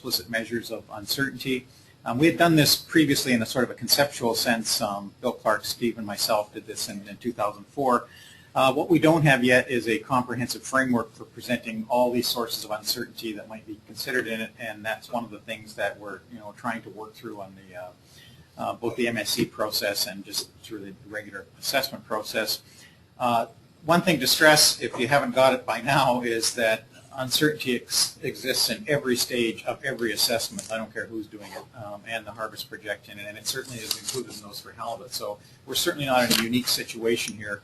explicit measures of uncertainty. We had done this previously in a sort of a conceptual sense. Bill Clark, Steve, and myself did this in 2004. What we don't have yet is a comprehensive framework for presenting all these sources of uncertainty that might be considered in it, and that's one of the things that we're trying to work through on the both the MSc process and just through the regular assessment process. One thing to stress, if you haven't got it by now, is that uncertainty exists in every stage of every assessment. I don't care who's doing it, and the harvest projection, and it certainly is included in those for halibut. So we're certainly not in a unique situation here.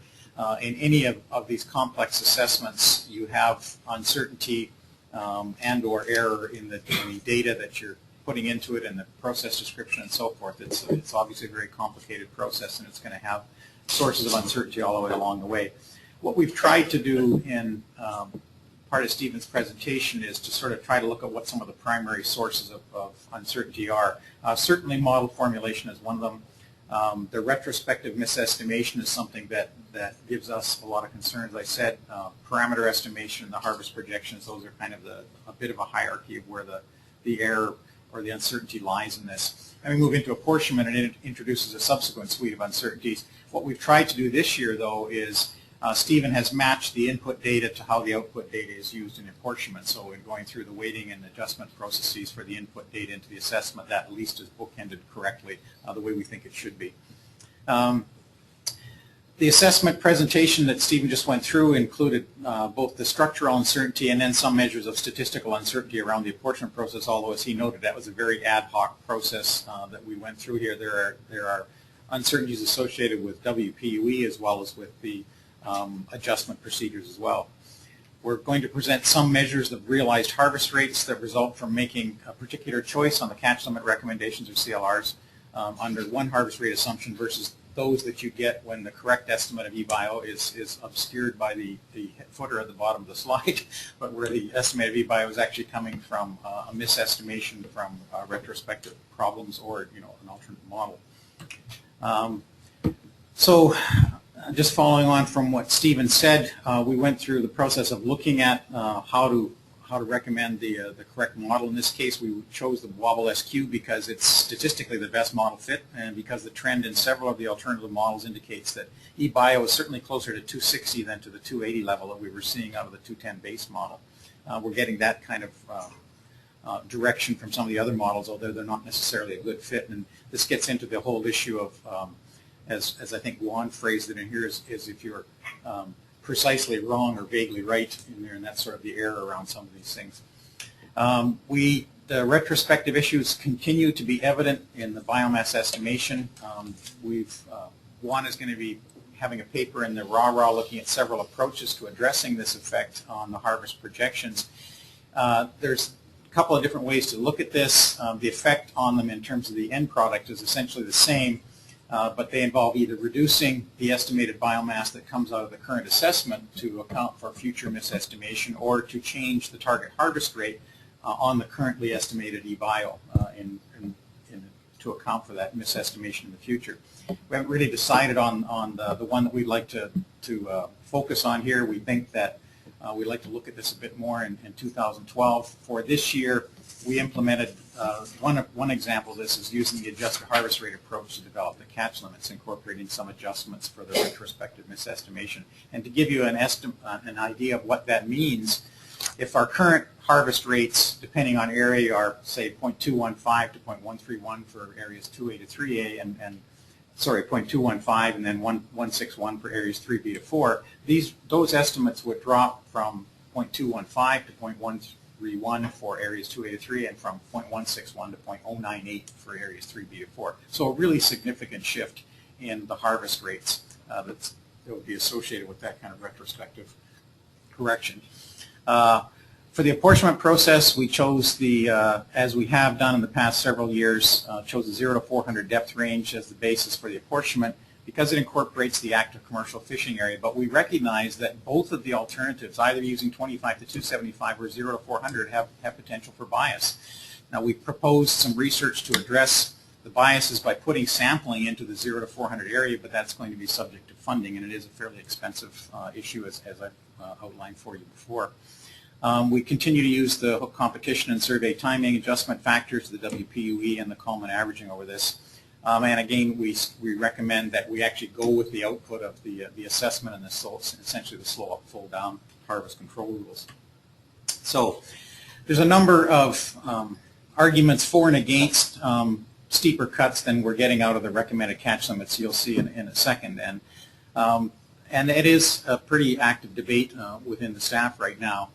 In any of these complex assessments, you have uncertainty and or error in the data that you're putting into it and the process description and so forth. It's obviously a very complicated process, and it's going to have sources of uncertainty all the way along the way. What we've tried to do in part of Stephen's presentation is to sort of try to look at what some of the primary sources of uncertainty are. Certainly model formulation is one of them. The retrospective misestimation is something that gives us a lot of concern. As I said, parameter estimation and the harvest projections, those are kind of a bit of a hierarchy of where the error or the uncertainty lies in this. And we move into apportionment, and it introduces a subsequent suite of uncertainties. What we've tried to do this year, though, is Stephen has matched the input data to how the output data is used in apportionment. So in going through the weighting and adjustment processes for the input data into the assessment, that at least is bookended correctly the way we think it should be. The assessment presentation that Stephen just went through included both the structural uncertainty and then some measures of statistical uncertainty around the apportionment process, although as he noted, that was a very ad hoc process that we went through here. There are uncertainties associated with WPUE as well as with the adjustment procedures as well. We're going to present some measures of realized harvest rates that result from making a particular choice on the catch limit recommendations or CLRs under one harvest rate assumption versus those that you get when the correct estimate of eBio is obscured by the footer at the bottom of the slide, but where the estimate of eBio is actually coming from a misestimation from retrospective problems or an alternate model. So just following on from what Stephen said, we went through the process of looking at how to recommend the correct model. In this case, we chose the Wobble SQ because it's statistically the best model fit, and because the trend in several of the alternative models indicates that eBio is certainly closer to 260 than to the 280 level that we were seeing out of the 210 base model. We're getting that kind of direction from some of the other models, although they're not necessarily a good fit. And this gets into the whole issue of as I think Juan phrased it in here, is if you're precisely wrong or vaguely right in there, and that's sort of the error around some of these things. The retrospective issues continue to be evident in the biomass estimation. Juan is going to be having a paper in the RAW looking at several approaches to addressing this effect on the harvest projections. There's a couple of different ways to look at this. The effect on them in terms of the end product is essentially the same, but they involve either reducing the estimated biomass that comes out of the current assessment to account for future misestimation, or to change the target harvest rate on the currently estimated eBio to account for that misestimation in the future. We haven't really decided on the one that we'd like to focus on here. We think that we'd like to look at this a bit more in 2012. For this year, we implemented one example of this is using the adjusted harvest rate approach to develop the catch limits, incorporating some adjustments for the retrospective misestimation. And to give you an idea of what that means, if our current harvest rates, depending on area, are say 0.215 to 0.131 for areas 2A to 3A, and sorry, 0.215 and then 161 for areas 3B to 4, those estimates would drop from 0.215 to 0.131 for areas 2A to 3, and from 0.161 to 0.098 for areas 3B to 4. So a really significant shift in the harvest rates that would be associated with that kind of retrospective correction. For the apportionment process, we chose as we have done in the past several years, chose the 0 to 400 depth range as the basis for the apportionment because it incorporates the active commercial fishing area. But we recognize that both of the alternatives, either using 25 to 275 or 0 to 400, have potential for bias. Now, we proposed some research to address the biases by putting sampling into the 0 to 400 area, but that's going to be subject to funding, and it is a fairly expensive issue, as I've outlined for you before. We continue to use the hook competition and survey timing adjustment factors, the WPUE and the Coleman averaging over this. And again, we recommend that we actually go with the output of the assessment and essentially the slow up, full down harvest control rules. So there's a number of arguments for and against steeper cuts than we're getting out of the recommended catch limits you'll see in a second. And it is a pretty active debate within the staff right now.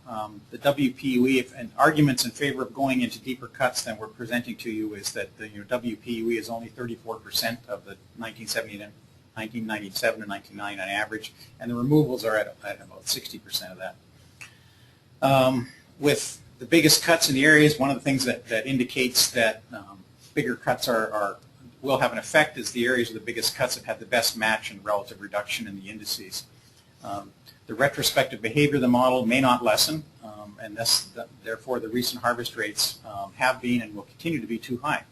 The WPUE and arguments in favor of going into deeper cuts than we're presenting to you is that the WPUE is only 34% of the 1997 to 1999 on average, and the removals are at about 60% of that. With the biggest cuts in the areas, one of the things that indicates that bigger cuts will have an effect is the areas of the biggest cuts that have the best match and relative reduction in the indices. The retrospective behavior of the model may not lessen, and therefore the recent harvest rates have been and will continue to be too high.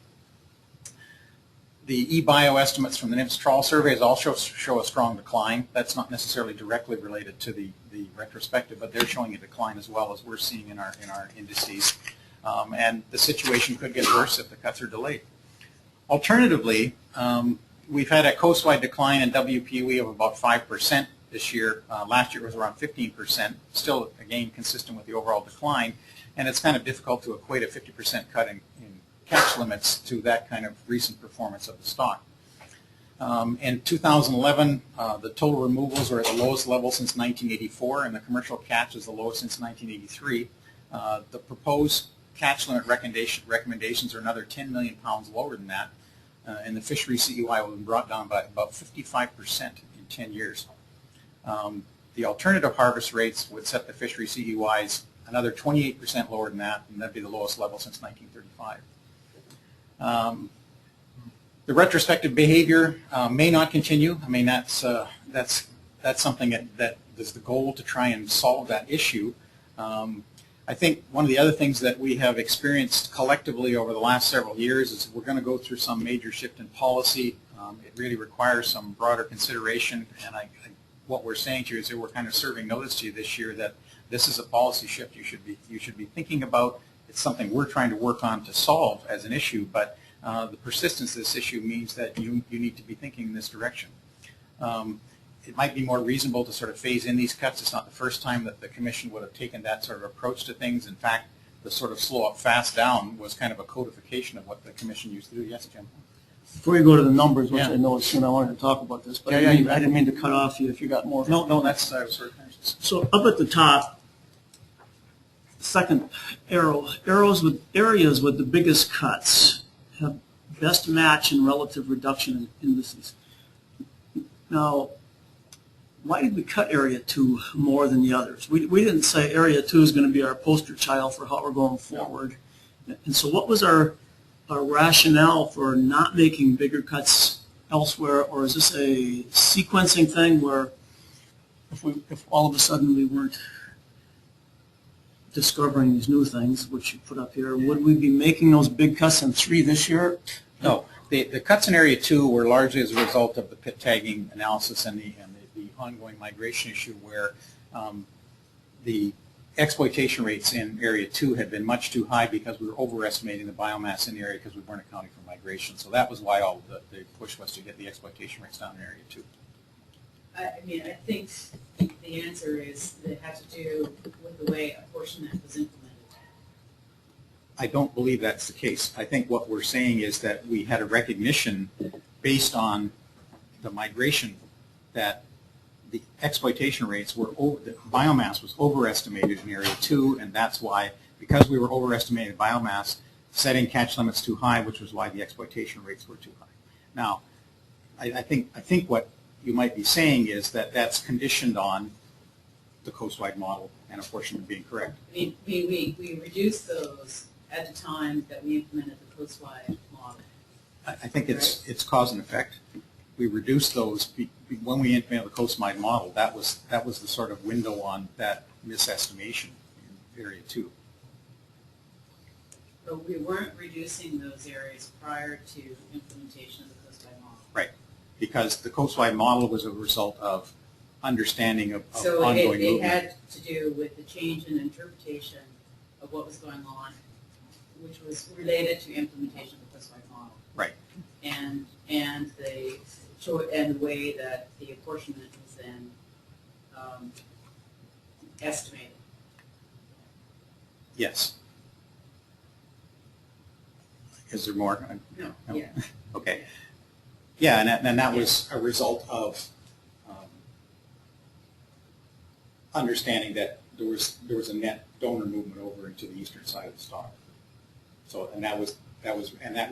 The eBio estimates from the NIMS trawl surveys also show a strong decline. That's not necessarily directly related to the retrospective, but they're showing a decline as well as we're seeing in our indices. And the situation could get worse if the cuts are delayed. Alternatively, we've had a coastwide decline in WPUE of about 5% this year. Last year it was around 15%, still, again, consistent with the overall decline. And it's kind of difficult to equate a 50% cut in catch limits to that kind of recent performance of the stock. In 2011, the total removals were at the lowest level since 1984, and the commercial catch is the lowest since 1983. The proposed catch limit recommendations are another 10 million pounds lower than that, and the fishery CEY will have been brought down by about 55% in 10 years. The alternative harvest rates would set the fishery CEYs another 28% lower than that, and that'd be the lowest level since 1935. The retrospective behavior may not continue. I mean, that's something that is the goal, to try and solve that issue. I think one of the other things that we have experienced collectively over the last several years is we're going to go through some major shift in policy. It really requires some broader consideration, and what we're saying to you is that we're kind of serving notice to you this year that this is a policy shift you should be thinking about. It's something we're trying to work on to solve as an issue, but the persistence of this issue means that you need to be thinking in this direction. It might be more reasonable to sort of phase in these cuts. It's not the first time that the Commission would have taken that sort of approach to things. In fact, the sort of slow up, fast down was kind of a codification of what the Commission used to do. Yes, Jim? Before you go to the numbers, which Yeah. I know soon I wanted to talk about this, but Yeah, I didn't mean to cut off you if you got more. No, that's I was sort of finished. So up at the top, second arrow, areas with the biggest cuts have best match and relative reduction in indices. Now, why did we cut Area 2 more than the others? We didn't say Area 2 is going to be our poster child for how we're going forward. And so what was our rationale for not making bigger cuts elsewhere, or is this a sequencing thing where if all of a sudden we weren't discovering these new things, which you put up here, would we be making those big cuts in 3 this year? No. The cuts in Area 2 were largely as a result of the pit tagging analysis and the ongoing migration issue, where the exploitation rates in Area 2 had been much too high because we were overestimating the biomass in the area because we weren't accounting for migration. So that was why all the push was to get the exploitation rates down in Area 2. I mean, I think the answer is that it had to do with the way apportionment was implemented. I don't believe that's the case. I think what we're saying is that we had a recognition based on the migration that the exploitation rates were the biomass was overestimated in Area 2, and that's why, because we were overestimating biomass, setting catch limits too high, which was why the exploitation rates were too high. Now, I think what you might be saying is that that's conditioned on the coastwide model and apportionment being correct. I mean, we reduced those at the time that we implemented the coastwide model. I think it's cause and effect. We reduced those when we implemented the coastwide model. That was the sort of window on that misestimation in Area 2. But we weren't reducing those areas prior to implementation of the coastwide model. Right, because the coastwide model was a result of understanding of So ongoing it movement. had to do with the change in interpretation of what was going on, which was related to implementation of the plus-5 model. Right. And the way that the apportionment was then estimated. Yes. Is there more? No. No? Yeah. Okay. Yeah, and that was a result of understanding that there was a net donor movement over into the eastern side of the stock. So, and that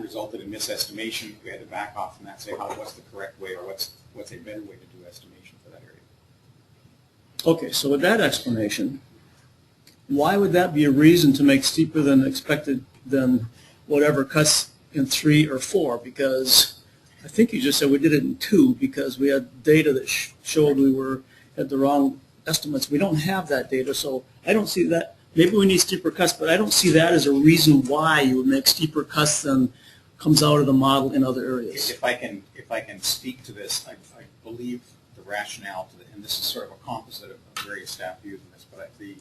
resulted in misestimation. We had to back off from that, say, what's the correct way, or what's a better way to do estimation for that area. Okay, so with that explanation, why would that be a reason to make steeper than expected than whatever cuts in 3 or 4? Because I think you just said we did it in 2 because we had data that showed we had the wrong estimates. We don't have that data, so I don't see that. Maybe we need steeper cuts, but I don't see that as a reason why you would make steeper cuts than comes out of the model in other areas. If I can speak to this, I believe the rationale to and this is sort of a composite of various staff views in this, but the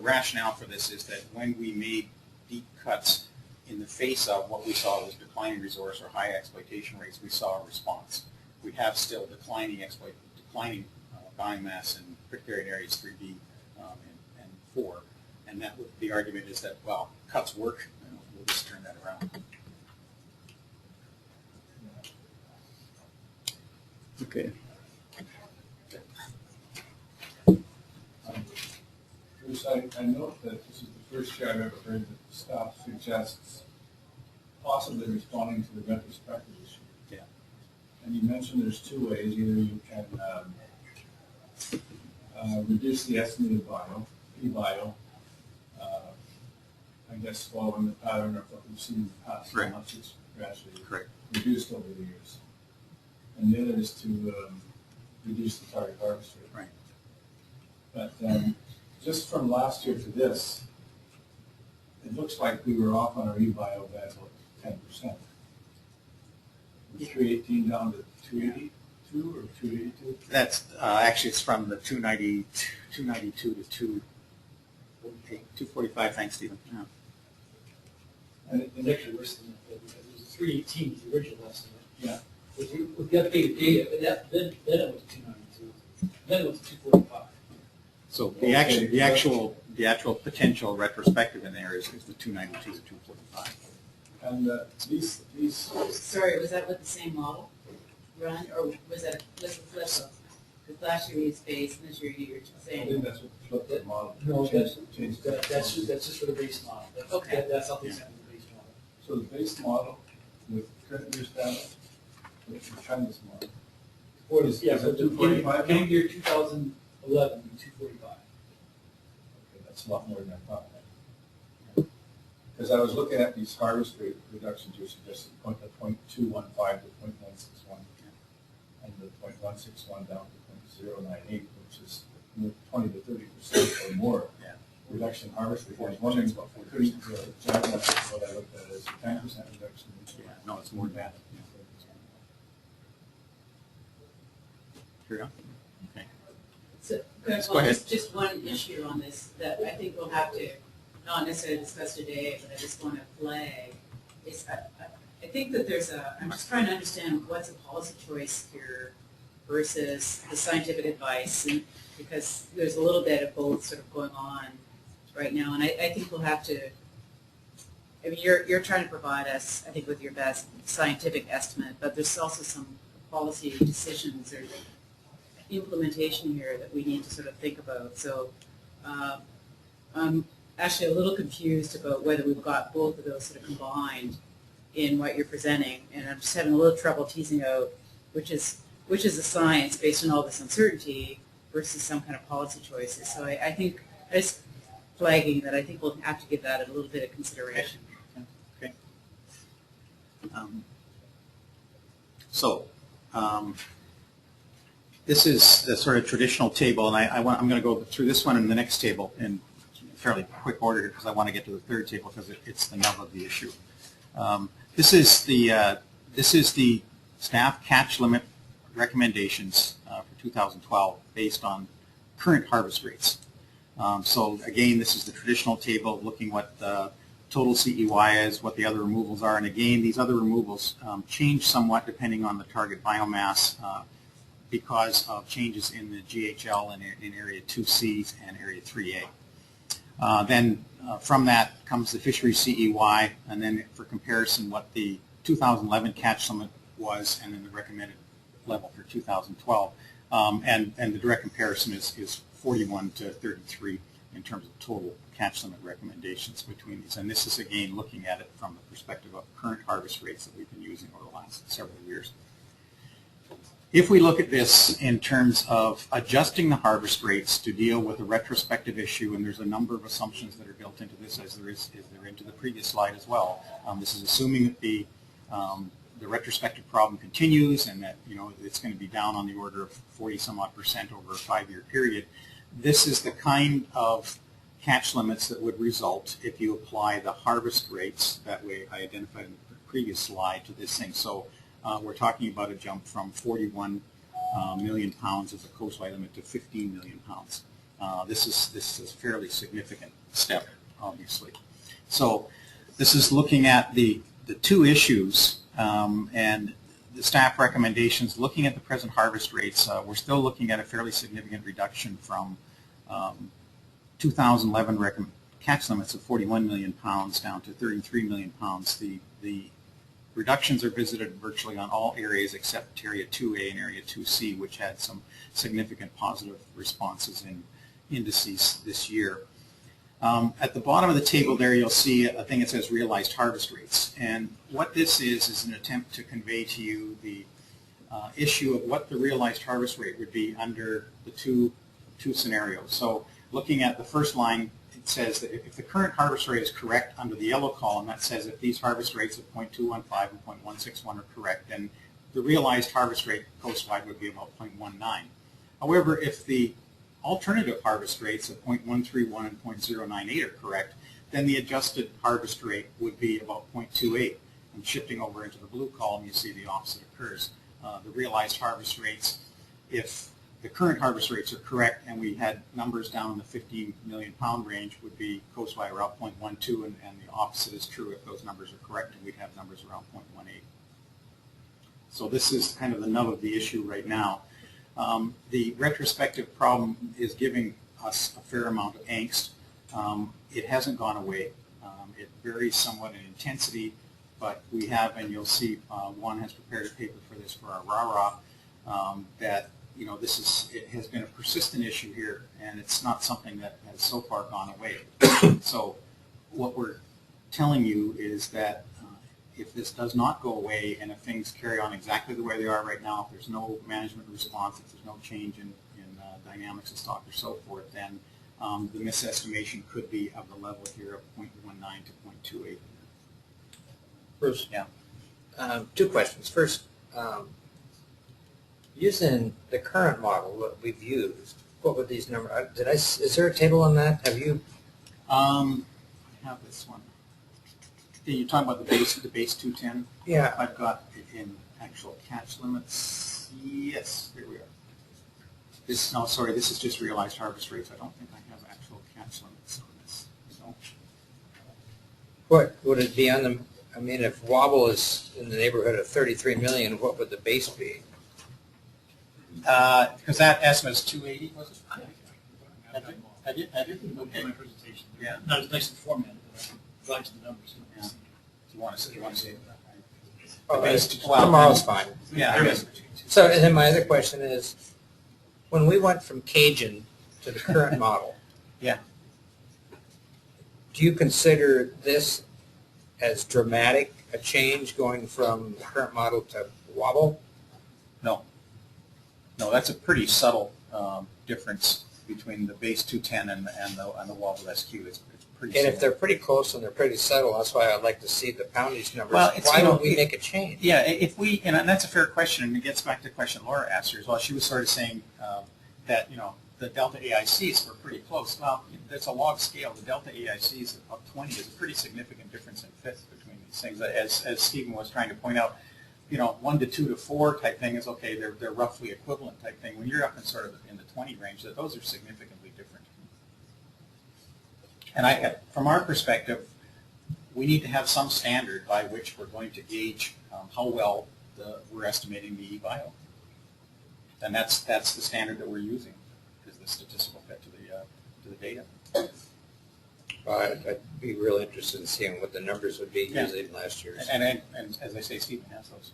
rationale for this is that when we made deep cuts in the face of what we saw was declining resource or high exploitation rates, we saw a response. We have still declining biomass in particular in areas 3B and 4, and that the argument is that, well, cuts work, and we'll just turn that around. Okay. Bruce, I note that this is the first year I've ever heard that the staff suggests possibly responding to the retrospective issue. Yeah. And you mentioned there's 2 ways. Either you can reduce the estimated P-bio, I guess following the pattern of what we've seen in the past, Right. how much it's gradually Correct. reduced over the years. And the other is to reduce the target harvest rate. Right. But just from last year to this, it looks like we were off on our e-bio by about 10%. 318 down to 282 or 282? That's actually it's from the 292 to 245. Thanks, Stephen. Yeah. And It's actually worse than that, because it was 318, the original estimate. Yeah. With the updated data, but then it went to 292, then it went to 245. So the actual potential retrospective in there is the 292 to 245. And these Sorry, was that with the same model run, or was that was it flip? Because last year we used base, and this year you were just I saying. think that's what the flip model No, changed. that's just for the base model. Okay. That's something that's in the base model. So the base model with current year's data, with the China's model. Or is, yeah, Is so it the 245? beginning year 2011, 245. Okay, that's a lot more than I thought. Because I was looking at these harvest rate reductions you suggested, the 0.215 to 0.161, and the 0.161 down to 0.098, which is 20 to 30% or more reduction in harvest rate. I was wondering what we couldn't judge what I looked at as 10% reduction. Yeah, no, it's more than that. Sure. Okay. So, Go ahead. just one issue on this that I think we'll have to not necessarily discuss today, but I just want to flag is I think that I'm just trying to understand what's a policy choice here versus the scientific advice, and because there's a little bit of both sort of going on right now, and I think we'll have to. I mean, you're trying to provide us, I think, with your best scientific estimate, but there's also some policy decisions or implementation here that we need to sort of think about. So I'm actually a little confused about whether we've got both of those sort of combined in what you're presenting, and I'm just having a little trouble teasing out which is the science based on all this uncertainty versus some kind of policy choices. So I think just flagging that I think we'll have to give that a little bit of consideration. Okay. This is the sort of traditional table, and I'm going to go through this one and the next table in fairly quick order because I want to get to the third table because it's the nub of the issue. This is the staff catch limit recommendations for 2012 based on current harvest rates. So again, this is the traditional table looking what the total CEY is, what the other removals are, and again, these other removals change somewhat depending on the target biomass because of changes in the GHL in Area 2C and Area 3A. Then from that comes the fishery CEY, and then for comparison what the 2011 catch limit was and then the recommended level for 2012. And the direct comparison is 41 to 33 in terms of total catch limit recommendations between these. And this is again looking at it from the perspective of current harvest rates that we've been using over the last several years. If we look at this in terms of adjusting the harvest rates to deal with a retrospective issue, and there's a number of assumptions that are built into this as there into the previous slide as well. This is assuming that the retrospective problem continues and that it's going to be down on the order of 40-some-odd% over a 5-year period. This is the kind of catch limits that would result if you apply the harvest rates that way I identified in the previous slide to this thing. So we're talking about a jump from 41 million pounds as a coastline limit to 15 million pounds. This is a fairly significant step, obviously. So this is looking at the two issues and the staff recommendations. Looking at the present harvest rates, we're still looking at a fairly significant reduction from 2011 catch limits of 41 million pounds down to 33 million pounds. The reductions are visited virtually on all areas except Area 2A and Area 2C, which had some significant positive responses in indices this year. At the bottom of the table there, you'll see a thing that says realized harvest rates. And what this is an attempt to convey to you the issue of what the realized harvest rate would be under the two scenarios. So looking at the first line, it says that if the current harvest rate is correct under the yellow column, that says if these harvest rates of 0.215 and 0.161 are correct, then the realized harvest rate coastwide would be about 0.19. However, if the alternative harvest rates of 0.131 and 0.098 are correct, then the adjusted harvest rate would be about 0.28. And shifting over into the blue column, you see the opposite occurs. The realized harvest rates, if the current harvest rates are correct and we had numbers down in the 15 million pound range, would be coastwide around 0.12, and the opposite is true if those numbers are correct, and we'd have numbers around 0.18. So this is kind of the nub of the issue right now. The retrospective problem is giving us a fair amount of angst. It hasn't gone away. It varies somewhat in intensity, but we have, and you'll see Juan has prepared a paper for this for our RARA, that it has been a persistent issue here, and it's not something that has so far gone away. So what we're telling you is that if this does not go away, and if things carry on exactly the way they are right now, if there's no management response, if there's no change in dynamics of stock or so forth, then the misestimation could be of the level here of 0.19 to 0.28. Bruce? Yeah. 2 questions. First, using the current model that we've used, what would these numbers, is there a table on that? Have you? I have this one. You're talking about the base 210? Yeah. I've got it in actual catch limits. Yes, here we are. This is just realized harvest rates. I don't think I have actual catch limits on this. So. What would it be on the, I mean, if wobble is in the neighborhood of 33 million, what would the base be? Because that estimate is 280, was it? Have you? Okay. My presentation. Yeah. Not as nice and formatted, but I can provide you the numbers. Yeah. Do you want to see it? Tomorrow's fine. Yeah, I guess. So, and then my other question is, when we went from Cajun to the current model, Yeah. do you consider this as dramatic a change going from the current model to wobble? No. No, that's a pretty subtle difference between the base 210 and the wobble SQ. It's pretty And subtle. if they're pretty close and they're pretty subtle, that's why I'd like to see the poundage numbers. Well, Why don't we make a change? Yeah, if we, and that's a fair question, and it gets back to the question Laura asked her as well. She was sort of saying that, the delta AICs were pretty close. Well, there's a log scale. The delta AICs of 20 is a pretty significant difference in fit between these things. As Stephen was trying to point out, 1 to 2 to 4 type thing is okay, they're roughly equivalent type thing. When you're up in sort of in the 20 range, those are significantly different. And from our perspective, we need to have some standard by which we're going to gauge how well we're estimating the E-bio. And that's the standard that we're using, is the statistical fit to the data. Well, I'd be real interested in seeing what the numbers would be using last year's. And as I say, Stephen has those.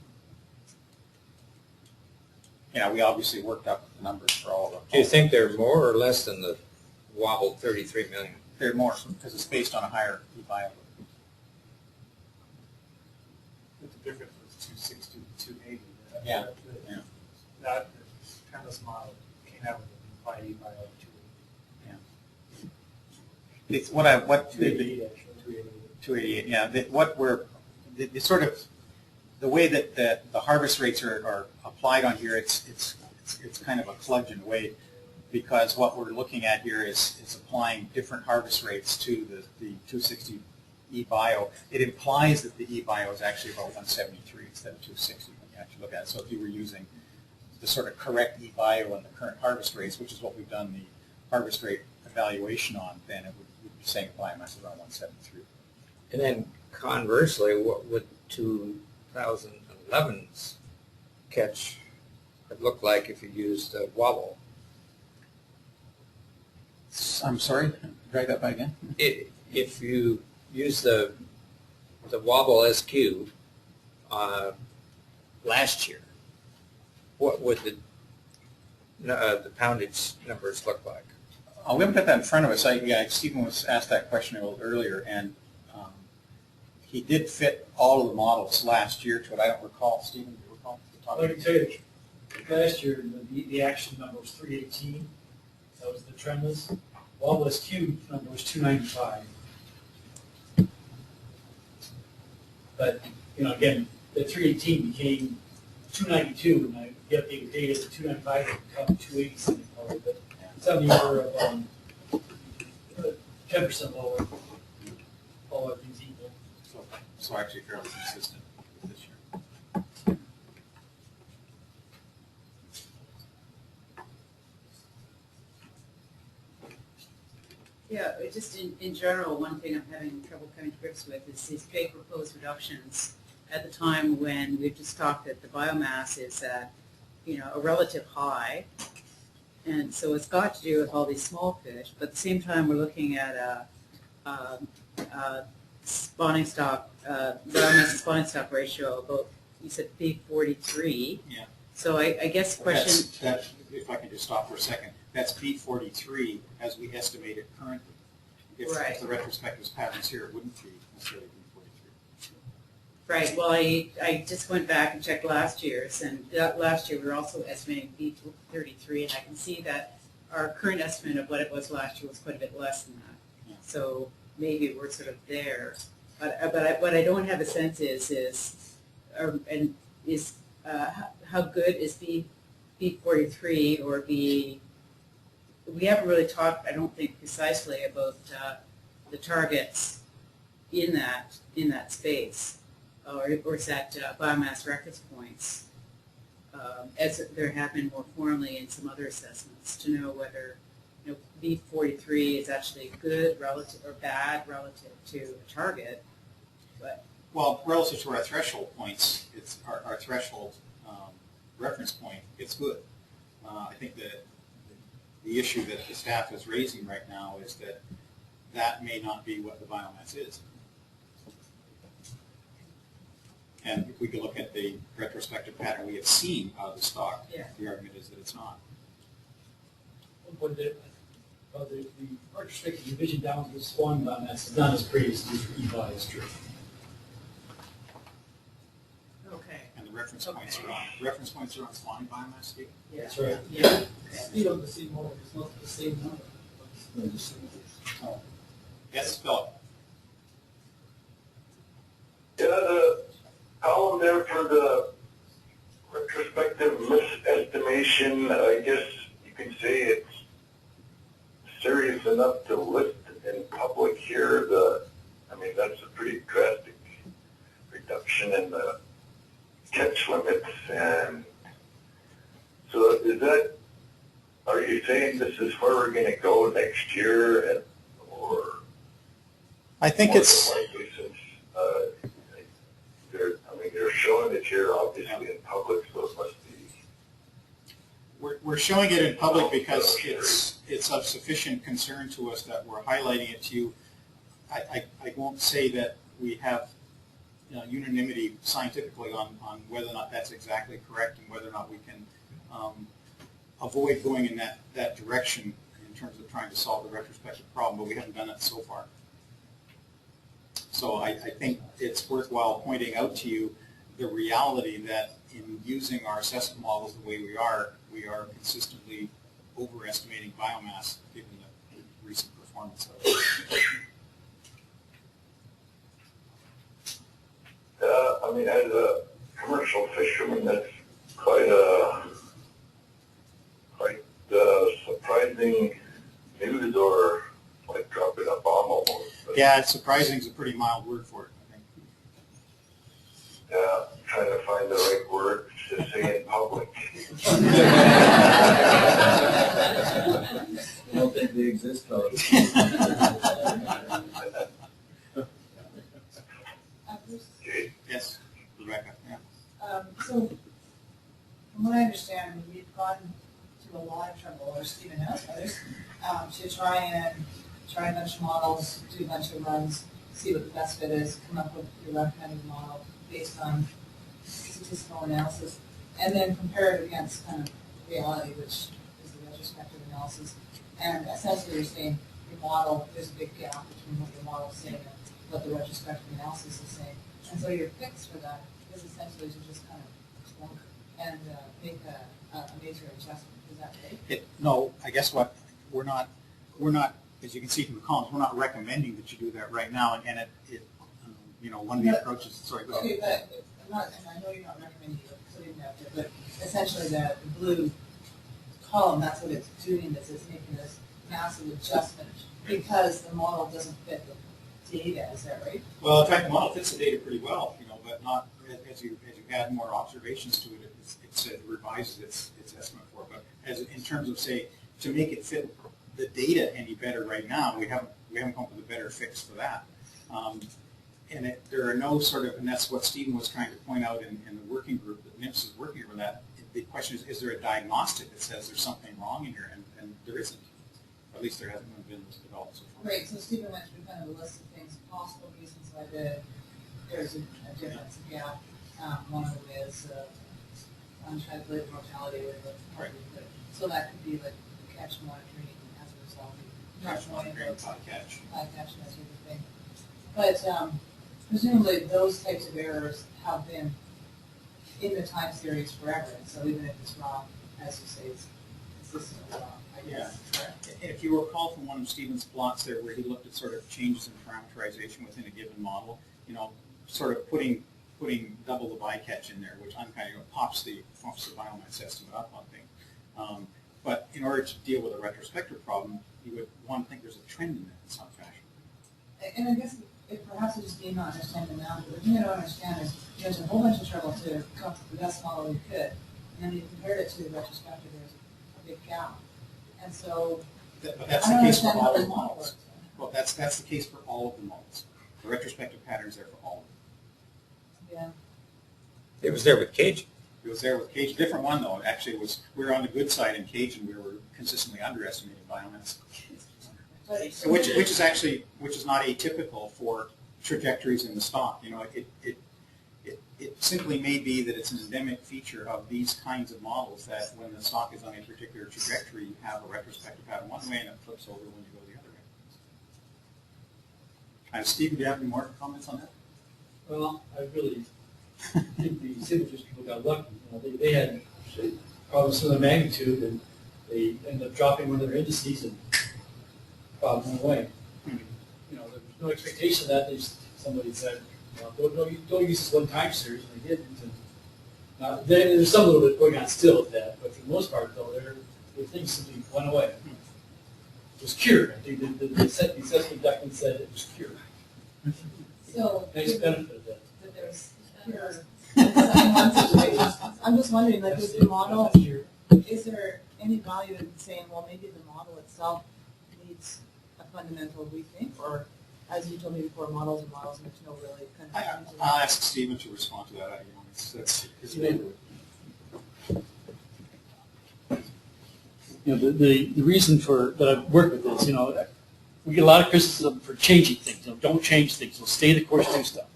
We obviously worked up the numbers for all of them. Do you think they're more or less than the wobbled 33 million? They're more, because it's based on a higher E-bio. But the difference was 260 to 280. Yeah, yeah. That premise model came out with a implied E-bio of 280. It's 288, actually. 288, yeah. The sort of the way that the harvest rates are applied on here, it's kind of a kludge in a way, because what we're looking at here is applying different harvest rates to the 260 E-bio. It implies that the E-bio is actually about 173 instead of 260 when you actually look at it. So if you were using the sort of correct E-bio and the current harvest rates, which is what we've done the harvest rate evaluation on, then it would be saying biomass is around 173. And then conversely, what would 2011's catch have looked like if you used a wobble? I'm sorry, drag that back again. If you use the wobble SQ last year, what would the poundage numbers look like? We haven't got that in front of us. Stephen was asked that question a little earlier, and he did fit all of the models last year to it. I don't recall. Stephen, do you recall? Well, I can tell you, last year, the action number was 318. That was the trendless. Wobble SQ number was 295. But, again, the 318 became 292, and I get the data to 295 and become 280 probably, but it's on the order of 10% lower, all other things equal. So actually fairly consistent with this year. Yeah, just in general, one thing I'm having trouble coming to grips with is these big proposed reductions at the time when we've just talked that the biomass is at, a relative high. And so it's got to do with all these small fish, but at the same time, we're looking at a spawning stock, biomass to spawning stock ratio of about, you said B43. Yeah. So I guess the question. If I can just stop for a second, that's B43 as we estimate it currently. If the retrospective patterns here, it wouldn't be necessarily B43. Right, well, I just went back and checked last year's, and last year we were also estimating B33, and I can see that our current estimate of what it was last year was quite a bit less than that. Yeah. So maybe we're sort of there. But what I don't have a sense is how good is B43 or B. We haven't really talked, I don't think, precisely about the targets in that space, or is that biomass reference points, as there have been more formally in some other assessments, to know whether B43 is actually good relative or bad relative to a target. But well, relative to our threshold points, it's our threshold reference point. It's good. I think that the issue that the staff is raising right now is that may not be what the biomass is. And if we could look at the retrospective pattern we have seen out of the stock, the argument is that it's not. But the retrospective division down to the spawning biomass is not as great as the E-bio is true. okay, And the reference points are on. Reference points are on spawning biomass, Steve? yeah, That's right. yeah. Speed of the same model is not the same number. Oh. Yes, Philip. Yeah, the column there for the retrospective misestimation, I guess you can say it's serious enough to list in public here. I mean, that's a pretty drastic reduction in the catch limits, and so is that, are you saying this is where we're gonna go next year, and, or? I think more it's, than likely, since, they're showing it here obviously in public, so it must be. we're showing it in public because it's of sufficient concern to us that we're highlighting it to you. I won't say that we have unanimity scientifically on whether or not that's exactly correct and whether or not we can avoid going in that direction in terms of trying to solve the retrospective problem, but we haven't done it so far. So I think it's worthwhile pointing out to you the reality that in using our assessment models the way we are consistently overestimating biomass given the recent performance of it. As a commercial fisherman, that's quite surprising news, or like dropping a bomb almost. Yeah, surprising is a pretty mild word for it, I think. Yeah, trying to find the right word to say in public. I don't think they exist, though. Yes, Rebecca, yeah. So, from what I understand, we've gone to a lot of trouble, or Stephen knows others, to try a bunch of models, do a bunch of runs, see what the best fit is, come up with your recommended model based on statistical analysis, and then compare it against kind of reality, which is the retrospective analysis. And essentially you're saying your model, there's a big gap between what your model is saying and what the retrospective analysis is saying. And so your fix for that is essentially to just kind of clunk and make a major adjustment. Is that right? No, I guess what we're not, as you can see from the columns, we're not recommending that you do that right now, and one of the approaches, sorry, go ahead. Okay, but I'm not, and I know you're not recommending putting that there, but essentially the blue column, that's what it's doing, is it's making this massive adjustment because the model doesn't fit the data, is that right? Well, in fact, the model fits the data pretty well, but not as you add more observations to it, it revises its estimate for it. But in terms of, say, to make it fit the data any better right now, we haven't come up with a better fix for that. There are no sort of, and that's what Stephen was trying to point out in the working group that NIPS is working over that. The question is there a diagnostic that says there's something wrong in here? And there isn't. At least there hasn't been developed so far. Right, so Stephen went through kind of a list of things, possible reasons why there's a difference, a gap. One of them is uncalculated mortality with the party. So that could be like catch monitoring as a result of Catch monitoring, bycatch. Bycatch and that sort of thing. But presumably those types of errors have been in the time series forever. And so even if it's wrong, as you say, it's consistently wrong. Yeah. If you recall from one of Stephen's plots there where he looked at sort of changes in parameterization within a given model, sort of putting double the bycatch in there, which pops the biomass estimate up on things. But in order to deal with a retrospective problem, you would want to think there's a trend in that in some fashion. And I guess perhaps it just may not understand the now, but the thing I don't understand is there's a whole bunch of trouble to come up with the best model you could, and then you compared it to the retrospective, there's a big gap. And so, But that's the case for all of the models. Well, that's the case for all of the models. The retrospective pattern's there for all of them. Yeah. It was there with Cajun. It was there with Cajun. Different one though. Actually, we were on the good side in Cajun. We were consistently underestimating biomass, which is not atypical for trajectories in the stock. It simply may be that it's an endemic feature of these kinds of models that when the stock is on a particular trajectory, you have a retrospective pattern one way and it flips over when you go the other way. Steve, do you have any more comments on that? Well, I really think the signatures people got lucky. They had problems of the magnitude, and they ended up dropping one of their indices, and problem went away. There was no expectation of that. Somebody said, don't use this one-time series, and they didn't. And there's some little bit going on still with that, but for the most part, though, their things simply went away. It was cured. I think the assessment document said it was cured. So, Nice benefit of that. that there's cure. Someone wants to just wondering, like with the model, Last year. is there any value in saying, well, maybe the model itself needs a fundamental rethink, or as you told me before, models are models, and there's no really kind of. I'll ask Stephen to respond to that. That's his neighborhood. The reason for that I've worked with this, we get a lot of criticism for changing things. Don't change things. Stay the course, do stuff.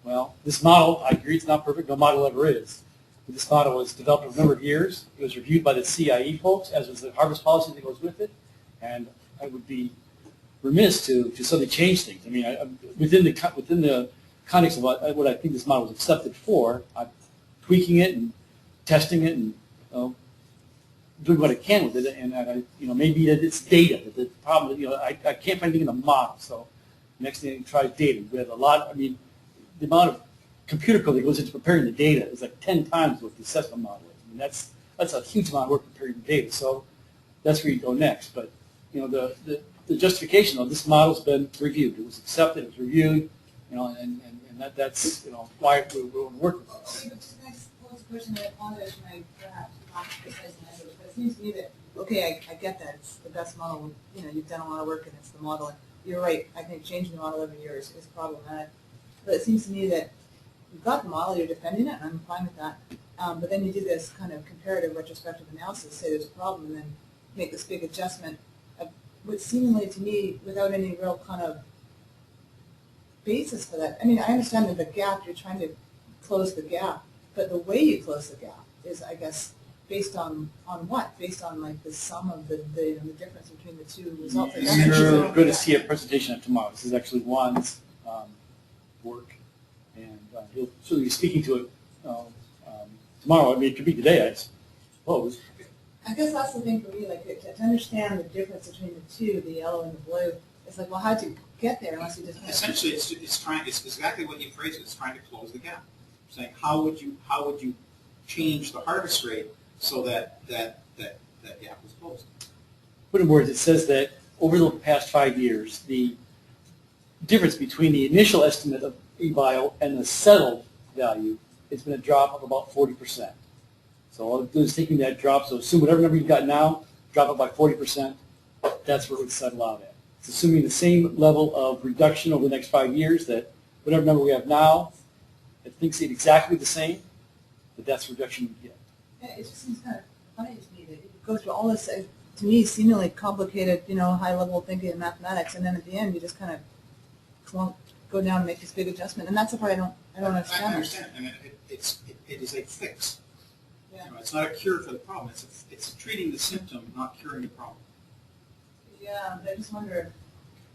Well, this model, I agree, it's not perfect. No model ever is. But this model was developed over a number of years. It was reviewed by the CIE folks, as was the harvest policy that goes with it. And I would be remiss to suddenly change things. I mean, within the context of what I think this model was accepted for, I'm tweaking it and testing it and doing what I can with it. And maybe it's data. The problem, I can't find anything in the model. So next thing I try is data. We have a lot. I mean, the amount of computer code that goes into preparing the data is like 10 times what the assessment model is. I mean, that's a huge amount of work preparing the data. So that's where you go next. But the justification of this model's been reviewed. It was accepted. It was reviewed. And that's why we're working with this. Just next close question, I apologize for my perhaps not precise language, but it seems to me that, okay, I get that, it's the best model, you've done a lot of work and it's the model, and you're right, I think changing the model every year is problematic. But it seems to me that you've got the model, you're defending it, and I'm fine with that. But then you do this kind of comparative retrospective analysis, say there's a problem, and then make this big adjustment, which seemingly to me, without any real kind of basis for that. I mean, I understand that the gap, you're trying to close the gap, but the way you close the gap is, I guess, based on what? Based on like the sum of the difference between the two results. Like, You're going to see a presentation tomorrow. This is actually Juan's work, and he'll be speaking to it tomorrow. I mean, it could be today, I suppose. I guess that's the thing for me, like to understand the difference between the two, the yellow and the blue. It's like, well, how'd you get there unless you just Essentially, it's exactly what you phrased it. It's trying to close the gap. Saying how would you change the harvest rate so that gap was closed. Put in words, it says that over the past 5 years, the difference between the initial estimate of e-bio and the settled value has been a drop of about 40%. So all it is taking that drop, so assume whatever number you've got now, drop it by 40%, that's where it would settle out at. It's assuming the same level of reduction over the next 5 years, that whatever number we have now, it thinks it's exactly the same, but that's the reduction you get. Yeah, it just seems kind of funny to me that you go through all this, to me, seemingly complicated, high-level thinking in mathematics, and then at the end you just kind of go down and make this big adjustment, and that's the part I don't understand. I understand. I mean, it is a fix. Yeah. It's not a cure for the problem. It's treating the symptom, not curing the problem. Yeah, but I just wonder,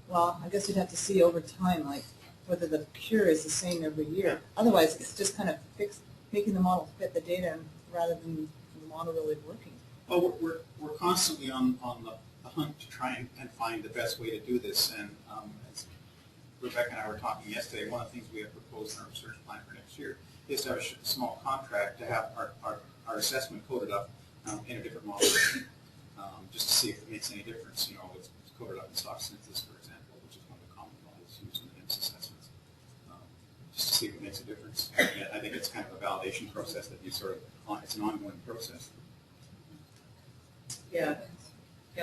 well, I guess you'd have to see over time, like, whether the cure is the same every year. Otherwise, it's just kind of making the model fit the data rather than the model really working. Well, we're constantly on the hunt to try and find the best way to do this. And as Rebecca and I were talking yesterday, one of the things we have proposed in our research plan for next year is to have a small contract to have our assessment coded up in a different model, just to see if it makes any difference. It's coded up in stock census, for example, which is one of the common models used in the NIMS assessments, just to see if it makes a difference. And I think it's kind of a validation process that it's an ongoing process. Yeah,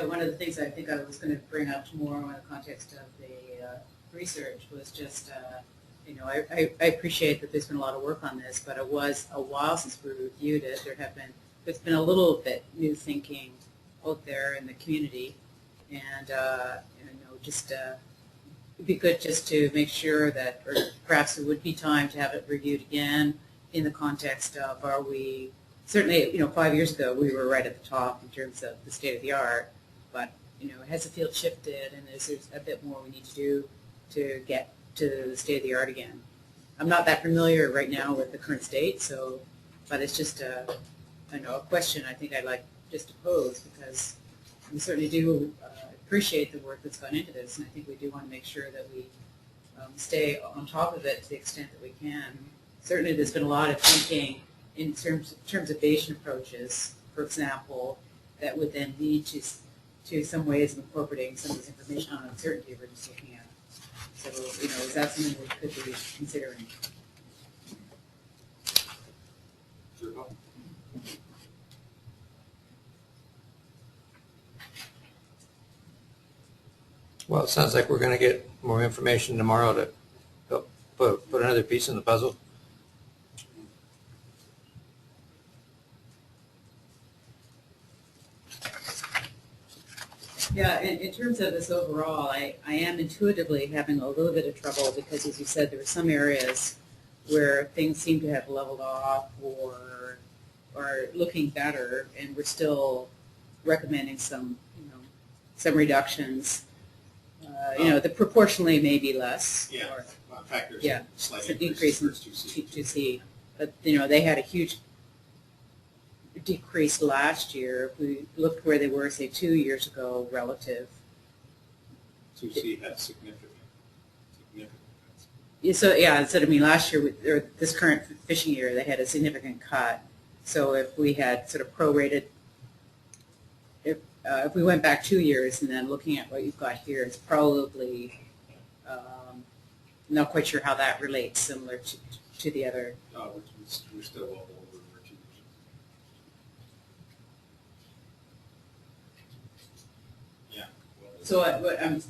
one of the things I think I was going to bring up more in the context of the research was just, I appreciate that there's been a lot of work on this, but it was a while since we reviewed it. There's been a little bit new thinking out there in the community, and it'd be good just to make sure that, or perhaps it would be time to have it reviewed again in the context of, are we, certainly, 5 years ago we were right at the top in terms of the state of the art, but, has the field shifted, and there's a bit more we need to do to get to the state of the art again. I'm not that familiar right now with the current state, but it's just a question I think I'd like just to pose, because we certainly do appreciate the work that's gone into this, and I think we do want to make sure that we stay on top of it to the extent that we can. Certainly there's been a lot of thinking in terms of Bayesian approaches, for example, that would then lead to some ways of incorporating some of this information on uncertainty we're just looking at. So, is that something we could be considering? Sure. Well, it sounds like we're going to get more information tomorrow to help put another piece in the puzzle. Yeah, in terms of this overall, I am intuitively having a little bit of trouble because, as you said, there were some areas where things seem to have leveled off or are looking better, and we're still recommending some, some reductions. The proportionally may be less. Yeah, Or, in fact, there's yeah, a slight it's an increase increase in in 2C. 2C. But, they had a huge decrease last year. If we looked where they were, say, 2 years ago relative. 2C had significant. Yeah, so last year, or this current fishing year, they had a significant cut. So if we had sort of prorated, if we went back 2 years and then looking at what you've got here, it's probably, not quite sure how that relates, similar to the other. We're still well over 2 years. Yeah. So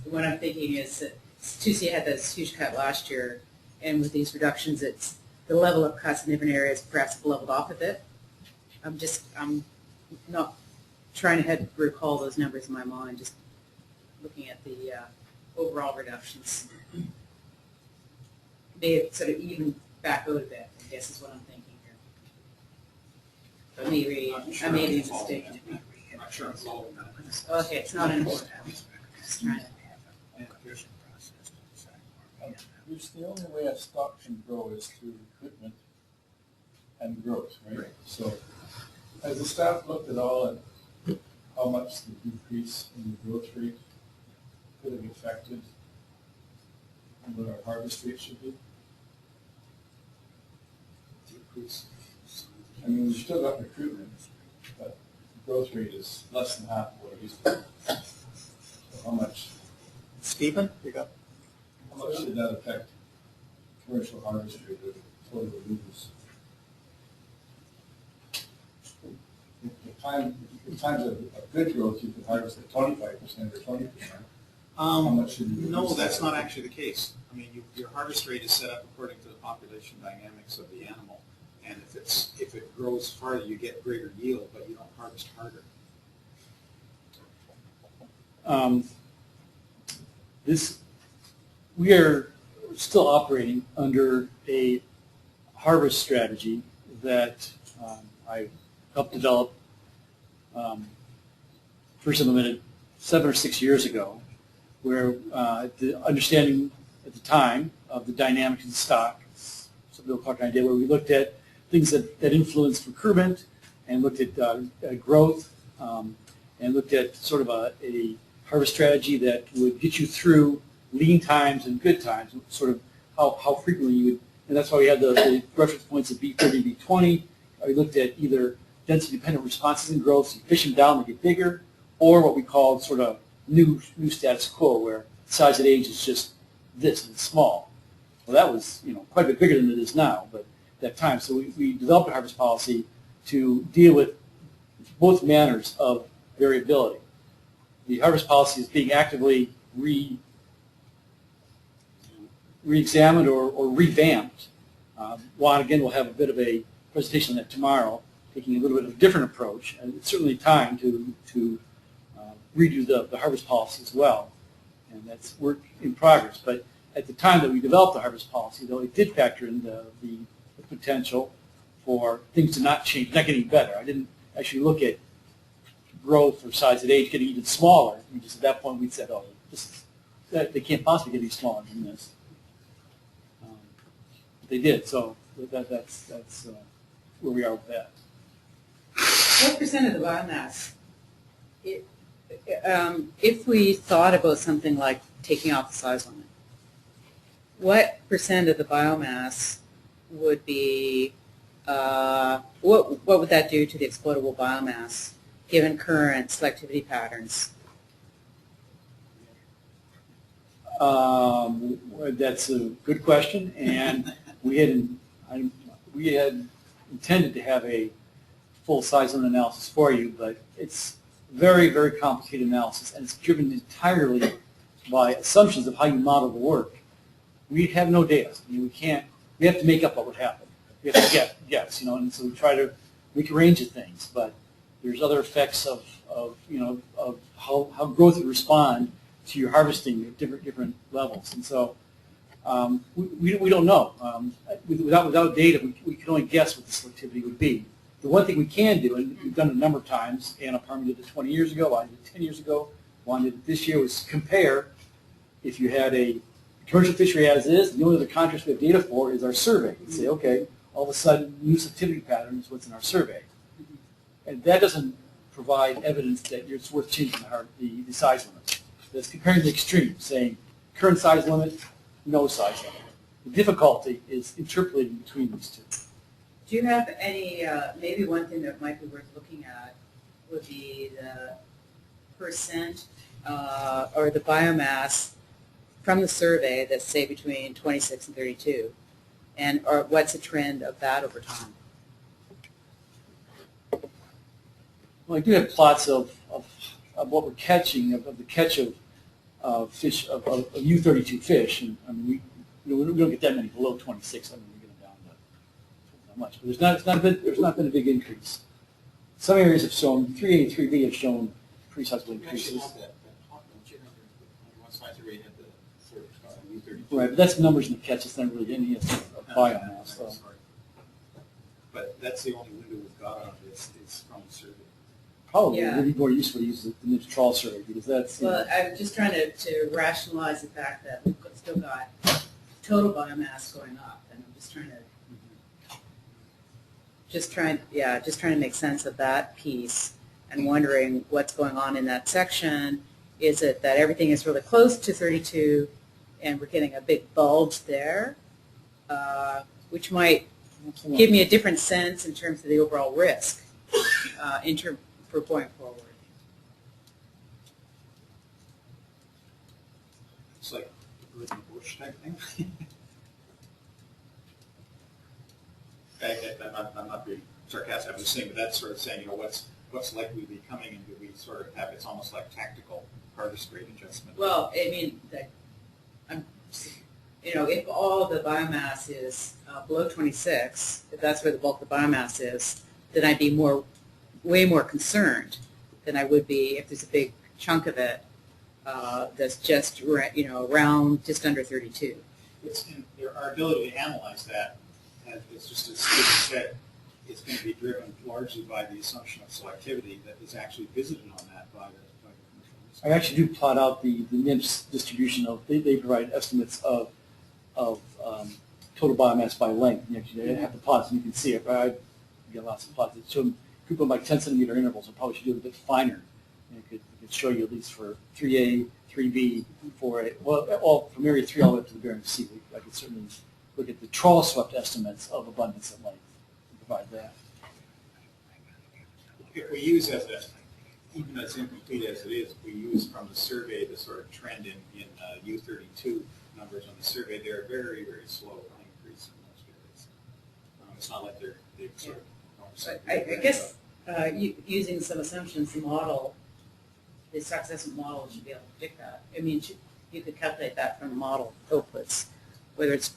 what I'm thinking is that 2C had this huge cut last year, and with these reductions, it's the level of cuts in different areas perhaps leveled off a bit. I'm not trying to recall those numbers in my mind, just looking at the overall reductions. May have sort of even back out a bit, I guess is what I'm thinking here. But maybe I may be mistaken. I'm not sure it's all of that. Okay, it's not an order. Just trying to. Which the only way a stock can grow is through recruitment and growth, right? So has the staff looked at all at how much the decrease in the growth rate could have affected what our harvest rate should be? Decrease. I mean, we've still got recruitment, but the growth rate is less than half of what it used to be. So how much should that affect commercial harvest rate of total lose? If times of good growth, you could harvest at 25% or 20%. How much should you No, reduce that's that? not actually the case. I mean, your harvest rate is set up according to the population dynamics of the animal. And if it grows farther, you get greater yield, but you don't harvest harder. We are still operating under a harvest strategy that I helped develop, first implemented 7 or 6 years ago, where the understanding at the time of the dynamics of the stock, some Bill Clark and I did, where we looked at things that influenced recruitment and looked at growth and looked at sort of a harvest strategy that would get you through lean times and good times, sort of how frequently you would, and that's why we had the reference points of B30 and B20. We looked at either density-dependent responses and growth, so you fish them down, they get bigger, or what we called sort of new status quo, where size at age is just this, and it's small. Well, that was quite a bit bigger than it is now, but at that time. So we developed a harvest policy to deal with both manners of variability. The harvest policy is being actively re-examined or revamped. Juan, again, will have a bit of a presentation on that tomorrow, taking a little bit of a different approach. And it's certainly time to redo the harvest policy as well. And that's work in progress. But at the time that we developed the harvest policy, though, it did factor in the potential for things to not change, not getting better. I didn't actually look at growth or size at age getting even smaller. We just, at that point, we said, oh, they can't possibly get any smaller than this. But they did, so that's where we are with that. What percent of the biomass, if we thought about something like taking off the size limit, what percent of the biomass would be, what would that do to the exploitable biomass given current selectivity patterns? That's a good question, and we had intended to have a full size limit analysis for you, but it's very, very complicated analysis, and it's driven entirely by assumptions of how you model the work. We have no data. I mean, we have to make up what would happen. We have to guess, and so we try to make a range of things, but there's other effects of how growth would respond to your harvesting at different levels. And so we don't know. Without data, we can only guess what the selectivity would be. The one thing we can do, and we've done it a number of times, Anna Parma did it 20 years ago, I did it 10 years ago, Juan did it this year, was compare if you had a commercial fishery as is, the only other contrast we have data for is our survey. We say, okay, all of a sudden, new selectivity pattern is what's in our survey. And that doesn't provide evidence that it's worth changing the size limit. That's comparing the extremes, saying current size limit, no size limit. The difficulty is interpolating between these two. Do you have any, maybe one thing that might be worth looking at would be the percent or the biomass from the survey that's, say, between 26 and 32, or what's the trend of that over time? Well, I do have plots of what we're catching, of the catch of fish, of U32 fish, and I mean, we don't get that many below 26. I mean, we get them down to not much, but there's not been a big increase. Some areas have shown 3A and 3B have shown pretty sizable increases. Right, but that's numbers in the catch. It's not really any biomass. So. But that's the only window we've got on this is from the survey. Probably it would be more useful to use the NIMS trawl survey because that's. Well, I'm just trying to rationalize the fact that we've still got total biomass going up, and I'm just trying to make sense of that piece and wondering what's going on in that section. Is it that everything is really close to 32 and we're getting a big bulge there, which might give me a different sense in terms of the overall risk for going forward? It's like a living bush type thing. I'm not being sarcastic. I'm just saying, but that's sort of saying, what's likely to be coming, and do we sort of have, it's almost like tactical harvest rate adjustment. Well, I mean, if all the biomass is below 26, if that's where the bulk of the biomass is, then I'd be way more concerned than I would be if there's a big chunk of it that's just around just under 32. It's our ability to analyze that. It's just as Stephen said, it's going to be driven largely by the assumption of selectivity that is actually visited on that by the commercial. I actually do plot out the NIMS distribution of. They provide estimates of total biomass by length. And actually, they have the plots, and you can see it. Right? I get lots of plots that show them group them by 10-centimeter intervals. I probably should do it a bit finer. And it could show you at least for 3A, 3B, 4A, well, all from area 3 all the way up to the Bering Sea. I could certainly look at the trawl swept estimates of abundance and length and provide that. If we use even as incomplete as it is, we use from the survey the sort of trend in U32 numbers on the survey. They're very, very slow increase in most areas. It's not like they've sort of. I guess using some assumptions, the model, the successive model should be able to predict that. I mean, you could calculate that from the model outputs, whether it's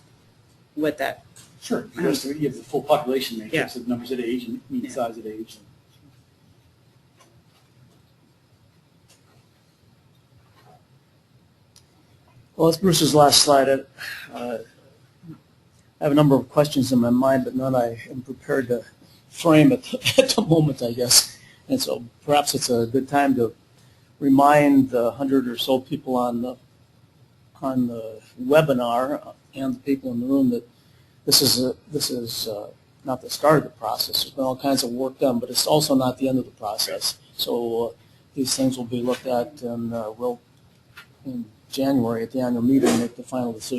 what that. Sure. You have the full population matrix of numbers at age and mean size at age. Well, it's Bruce's last slide. I have a number of questions in my mind, but none I am prepared to frame at the moment, I guess. And so perhaps it's a good time to remind the 100 or so people on the webinar and the people in the room that this is not the start of the process. There's been all kinds of work done, but it's also not the end of the process. So these things will be looked at, and we'll in January at the annual meeting make the final decision.